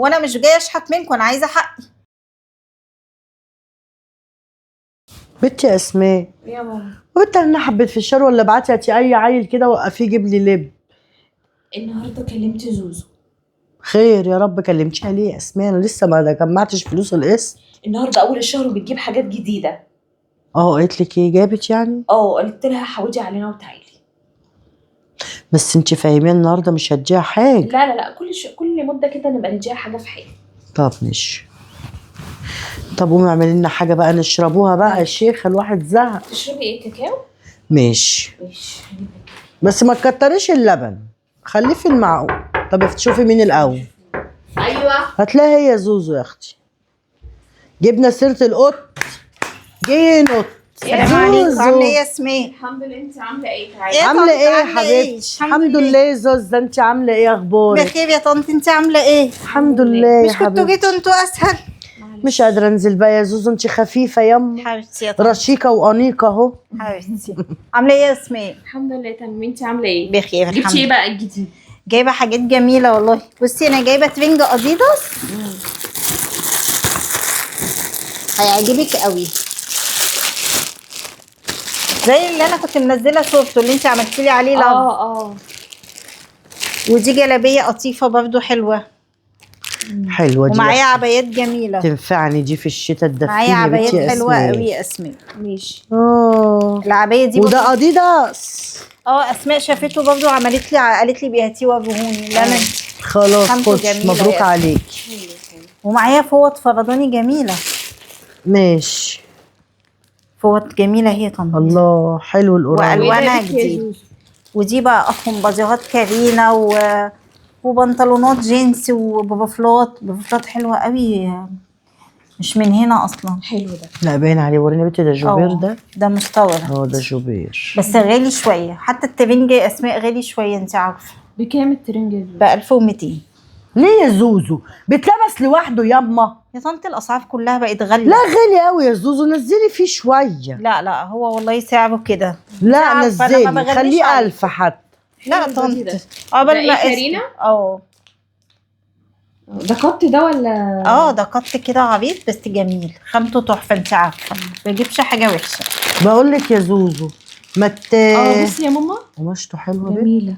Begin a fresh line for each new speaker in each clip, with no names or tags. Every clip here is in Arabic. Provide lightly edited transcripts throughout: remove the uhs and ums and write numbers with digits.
وانا مش جايه اشحت منكم، انا عايزه حقي.
بنتي اسماء
يا ماما
وانت انا حبيت في الشر ولا بعتي اي عيل كده وقفيه يجيب لي لب؟
النهارده كلمت زوزو.
خير يا رب. كلمتيها ليه يا اسماء؟ انا لسه ما جمعتش فلوس القسط.
النهارده اول الشهر وبتجيب حاجات جديده.
قالت لك ايه؟ جابت يعني؟
قلت لها حودي علينا وتعالي.
بس انت فاهمين النهارده مش هتجيها حاجه.
لا كل مده كده نبقى نديها حاجه في حاجه.
طب ماشي. طب قومي اعملي لنا حاجه بقى نشربوها بقى يا شيخه، الواحد زهق.
تشربي ايه؟ كاكاو؟
ماشي
ماشي.
بس ما تكتريش اللبن، خليه في المعقول. طب تشوفي مين الاول؟
ايوه
هتلاقي هي زوزو يا اختي. جبنا سيره القط جه نط.
السلام عليكم، عامله ايه يا اسماء؟
الحمد لله. انت عامله ايه؟ تعالي.
عامله ايه يا
عاملة إيه؟
حبيبتي؟ الحمد لله يا زوز. انت عامله ايه؟ اخبارك؟
بخير يا طنط، انت عامله ايه؟
الحمد لله يا
مش كنتوا
حبيبتي.
جيتوا انتوا اسهل؟
مش قادره انزل بقى يا زوزو، انت خفيفه يما،
حبيبتي يا طنط،
رشيقه وانيقه اهو.
حبيبتي عامله ايه يا اسماء؟
الحمد لله تمام. انت عامله ايه؟
بخير الحمد
جبتي ايه
لله.
بقى الجديد؟
جايبه حاجات جميله والله. بصي انا جايبه ترنج اديداس هيعجبك قوي، زي اللي انا كنت منزله صورته اللي انت عملتي لي عليه لاف. ودي جلابيه قطيفه برضو حلوه،
حلوه دي
ومعايا عبايات جميله.
تنفعني دي في الشتاء
معايا
تدفيني بنتي
عبايات
يا
حلوه
اسماء.
قوي يا اسماء.
ماشي.
العبايه دي
وده اديداس.
اسماء شافته برضو، عملت لي قالت لي بيهاتيه ورهوني. لا انا
خلاص
خامته
خش،
جميلة
مبروك
يا
عليكي.
ومعايا فوط فرداني جميله.
ماشي.
فوط جميله هي طنط.
الله حلو القرآن.
والوانها جديد. ودي بقى اطقم بازيهات كارينا وبنطلونات جينز وبفلات حلوه قوي، مش من هنا اصلا.
حلو ده.
لا باين عليه. وريني بنتي ده جوبير ده.
ده مستورد.
ده جوبير
بس غالي شويه، حتى الترنج اسماء غالي شويه انت عارفه.
بكام الترنج ده؟
ب 1200.
ليه يا زوزو؟ بيتلبس لوحده ياما.
يا طنط الاسعار كلها بقت غاليه.
لا غالي قوي يا زوزو، نزلي فيه شويه.
لا هو والله سعره كده.
لا
عارفة أنا ما
نزلي
بغليش
خليه
عليه.
1000 حتى.
لا
حلو
طنط
البادي ده.
قبل ما
ده إيه، كارينا؟ ده قط ده ولا؟
ده قط كده عبيط بس جميل، خامته تحفه انت عارفه، ما بجيبش حاجه وحشه.
بقول لك يا زوزو ما
بصي يا ماما
قماشته حلوه بنت.
جميله.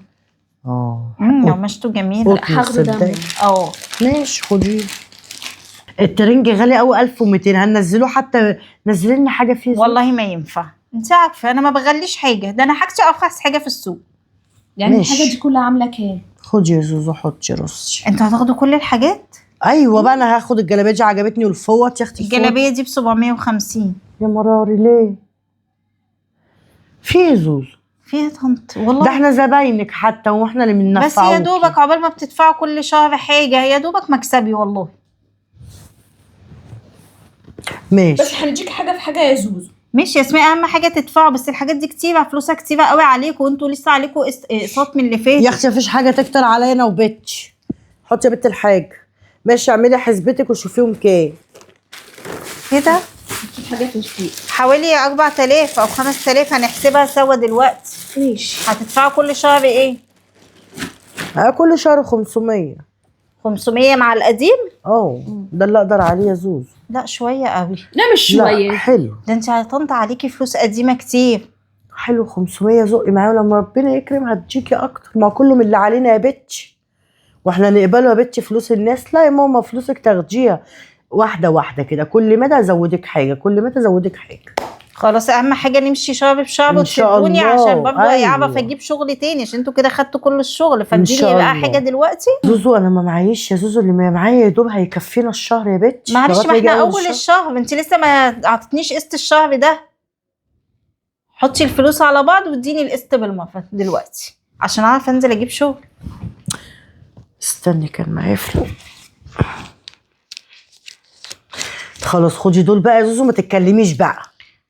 قماشته جميله.
هاخده ده.
ماشي خديه. الترنج غالي قوي 1200. هننزله حتى، نزلي لنا حاجه فيه.
والله ما ينفع، انت عارفه انا ما بغليش حاجه، ده انا حاجتي ارخص حاجه في السوق.
يعني
ماشي.
الحاجه دي كلها عامله كام؟
خدي يا زوزو حطي رصي.
انتوا هتاخدوا كل الحاجات؟
ايوه بقى انا هاخد الجلابيه دي عجبتني والفوط يا اختي.
الجلابيه دي ب 750.
يا مراري ليه؟ في يا زوزو
فيها طنط والله.
ده احنا زباينك حتى واحنا اللي بننفعوكي.
بس يا دوبك عقبال ما بتدفعوا كل شهر حاجه، يا دوبك مكسبي والله.
ماشي.
بس هنديك حاجه في حاجه يا زوزو.
ماشي يا اسماء، اهم حاجه تدفعوا، بس الحاجات دي كتيره، فلوسها كتيره قوي عليكم، وانتوا لسه عليكم اقساط من اللي فات.
يا اختي مفيش حاجه تكتر علينا وبتش. حطي يا بنت الحاجه. ماشي اعملي حسبتك وشوفيهم كام
كده.
حاجه في السوق
حوالي 4000 او 5000، هنحسبها سوا دلوقتي.
ماشي.
هتدفعوا كل شهر ايه؟
كل شهر 500.
500 مع القديم؟
ده اللي اقدر عليه يا زوزو.
لا شويه قوي.
لا مش شويه.
لا حلو.
ده انت يا طنط عليكي فلوس قديمه كتير.
حلو 500. زقي معايا لما ربنا يكرم هتجيكي اكتر. ما كله من اللي علينا يا بتش، واحنا نقبله يا بتش فلوس الناس؟ لا يا ماما، فلوسك تاخديها واحده واحده كده، كل مدى ازودك حاجه، كل مدى ازودك حاجه.
خلاص اهم حاجه نمشي شهر بشهر
إن شاء
وتسيبوني
الله.
عشان برضه
أيوة.
اعرف اجيب شغل تاني، عشان انتوا كده خدتوا كل الشغل، فاديني
شاء
بقى
الله.
حاجه دلوقتي.
زوزو انا ما معيش يا زوزو، اللي معايا يا دوب هيكفينا الشهر يا بتش.
معلش
لغاية
ما
يجي
احنا اول الشهر، انت لسه ما اعطتنيش قسط الشهر ده. حطي الفلوس على بعض واديني القسط بالمره دلوقتي عشان اعرف انزل اجيب شغل.
استني كان معايا فلوس. خلاص خدي دول بقى يا زوزو، ما تتكلميش بقى.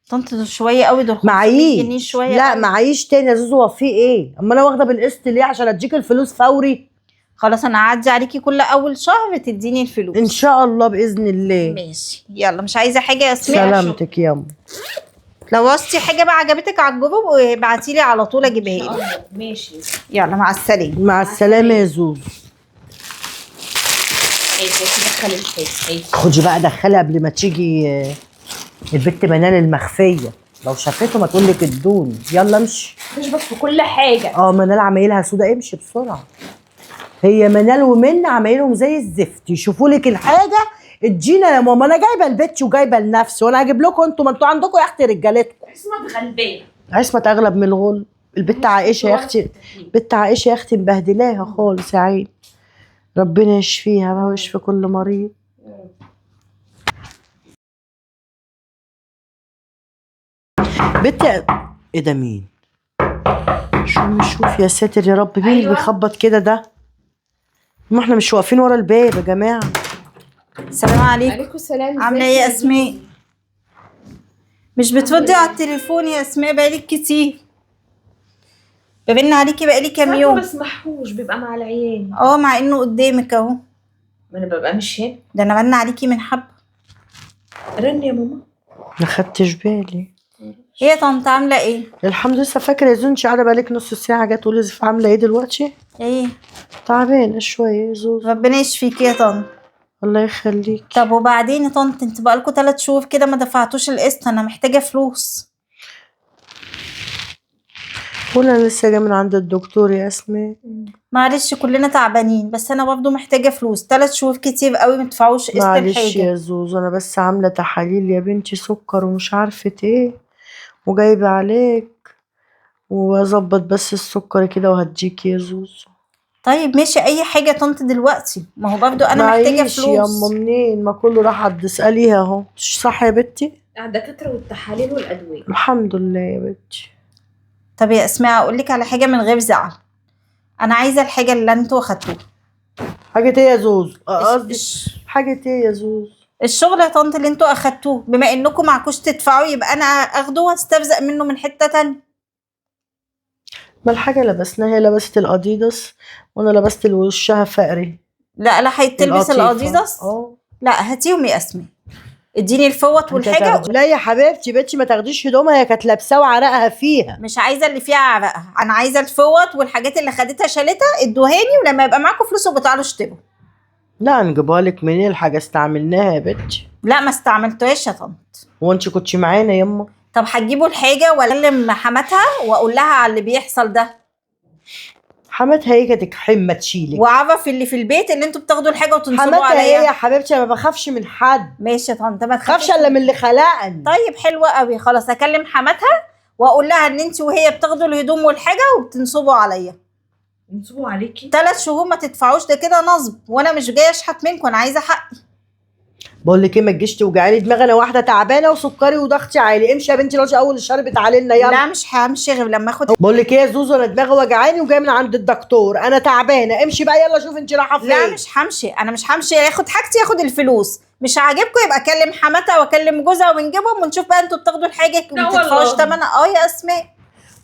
طنط دول شويه قوي، دول 500 جنيه
معيش.
شويه
لا
قوي.
معيش تاني يا زوزو. هو في ايه؟ اما انا واخده بالقسط ليه؟ عشان اديك الفلوس فوري.
خلاص انا هعدي عليكي كل اول شهر تديني الفلوس
ان شاء الله باذن الله.
ماشي. يلا مش عايزه حاجه يا اسماء؟
سلامتك ياما.
لو عوزتي حاجه بقى عجبتك على الجروب وابعتيلي على طول اجيبها لك.
ماشي.
يلا مع السلامه.
مع السلامه يا زوزو.
دخل الحاجة.
خدي بقى دخلها قبل ما تيجي البت منال المخفيه، لو شافته ما تقول لك ادوني. يلا امشي.
تشبك في كل حاجة.
منال عمايلها سودا، امشي بسرعه. هي منال ومنى عمايلهم زي الزفت، يشوفوا لك الحاجه ادينا يا ماما. انا جايبه البت وجايبه لنفسي، وانا هجيب لكم انتوا؟ ما انتوا عندكم يا اختي رجالتكم.
عصمت غلبانة.
عصمت اغلب من الغل. البت عائشه يا اختي، بنت عائشه يا اختي مبهدلاها خالص يا عيني. ربنا يشفيها بقى ويشفي كل مريض. بنت ايه ده؟ مين؟ شوف يا ساتر يا رب، مين اللي بيخبط كده ده؟ ما احنا مش واقفين ورا الباب يا جماعه.
السلام عليكم.
عليكم السلام.
عامله ايه يا اسماء؟ مش بتردي على التليفون يا اسماء بقالك كتير. برن عليكي بقالي كام يوم.
ما بسمحوش، بيبقى مع العيال.
مع انه قدامك اهو.
ما انا ببقى مش هنا.
ده انا رن عليكي من حبه.
رن يا ماما.
ما خدتش بالي.
ايه يا طنط عامله ايه؟
الحمد لله. لسه فاكره يا زوز؟ قاعده بقالك نص ساعه جت تقولي عامله ايه دلوقتي؟
ايه
تعبانه شويه يا زوز.
ربنا يشفيكي يا طنط.
الله يخليك.
طب وبعدين يا طنط، انت بقالكوا 3 شهور كده ما دفعتوش القسط، انا محتاجه فلوس.
وانا لسه جايه من عند الدكتور يا اسماء.
معلش كلنا تعبانين، بس انا برضه محتاجه فلوس. 3 شهور كتير قوي ما تدفعوش قسط
معلش
الحاجه.
يا زوز، انا بس عامله تحاليل يا بنتي، سكر ومش عارفه ايه، وجايبه عليك واظبط بس السكر كده وهديكي يا زوز.
طيب ماشي، اي حاجه يا طنط دلوقتي، ما هو برضه انا محتاجه
معيش
فلوس.
ياما منين؟ ما كله راح عند اساليها اهو. مش صح يا بنتي؟
الدكاترة والتحاليل والأدوية.
الحمد لله يا بنتي.
طب يا اسماء اقول لك على حاجه من غير زعل، انا عايزه الحاجه اللي انتوا اخدتوها.
حاجه ايه يا زوز؟ قصدي
الش-
حاجه ايه يا زوز؟
الشغل يا طنط اللي انتوا اخدتوه، بما انكم معكوش تدفعوا يبقى انا اخده واسترزق منه من حته تانية.
ما الحاجه لبسناها، هي لبست الاديداس وانا لبست وشها فقري.
لا هيتلبس
القطيفة.
الاديداس. لا هاتيهم يا اسماء، اديني الفوط والحاجه.
لا يا حبيبتي بنتي ما تاخديش هدومها، هي كانت لابساه وعرقها فيها.
مش عايزه اللي فيها عرقها، انا عايزه الفوط والحاجات اللي خدتها شالتها ادوهاني، ولما يبقى معاكم فلوس وبتعالوا اشتروا.
لا نجيبها لك منين؟ الحاجه استعملناها يا بنتي.
لا ما استعملتوهاش يا طنط.
هو انت كنتش معانا يما؟
طب هتجيبوا الحاجه واكلم حماتها واقول لها على اللي بيحصل ده،
حماتها هي كانت حمه تشيلك.
واعرف اللي في البيت اللي انتوا بتاخدوا الحاجه وتنصبوا
حماتها هي يا
عليا.
حبيبتي، انا ما بخافش من حد.
ماشي يا طنط، ما
خافش الا من اللي خلقني.
طيب حلوه قوي، خلاص اكلم حماتها واقول لها ان انت وهي بتاخدوا الهدوم والحاجه وبتنصبوا عليا.
نصبوا عليكي.
3 شهور ما تدفعوش، ده كده نصب، وانا مش جايه اشحت منكم، انا عايزه حقي.
بقول لك ايه، ما تجيش توجعي لي دماغي، انا واحده تعبانه وسكري وضغطي عالي. امشي يا بنتي، لو اول الشهر بتعالي لنا. يلا.
لا مش همشي غير لما اخد.
بقول لك ايه يا زوزو، انا دماغي وجعاني وجايه من عند الدكتور، انا تعبانه. امشي بقى يلا، شوف انت رايحه فين.
لا مش همشي، انا مش همشي، ياخد حاجتي ياخد الفلوس. مش عاجبكم يبقى اكلم حماتها واكلم جوزها ونجيبهم ونشوف بقى انتوا بتاخدوا الحاجه وما تدفعوش ثمنها. يا اسماء،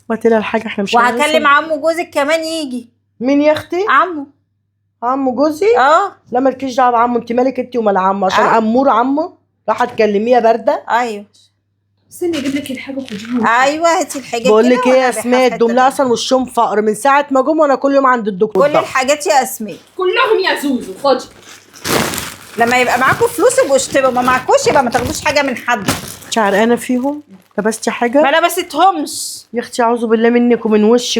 ما تلاقي الحاجه احنا مش
وهكلم عمو جوزك كمان يجي.
مين يا اختي؟
عمو.
عمو جوزي؟ لا مالكيش دعوه بعمو، انت مالك انت ومال عمو؟ عشان امور عمو راح تكلميها بارده.
ايوه
استني اجيب لك الحاجه خديها.
ايوه هاتي الحاجات.
بقول لك ايه يا اسماء، الدملاء اصلا وشهم فقر من ساعه ما جم، وانا كل يوم عند الدكتور.
كل الحاجات يا اسماء
كلهم يا زوزو خدي.
لما يبقى معاكم فلوس يبقوا اشتروا، ما معاكوش يبقى ما تاخدوش حاجه من حد.
انت عرقانه فيهم؟ لبستي حاجه؟
ما لبستهمش
يا اختي اعوذ بالله منك ومن وشك.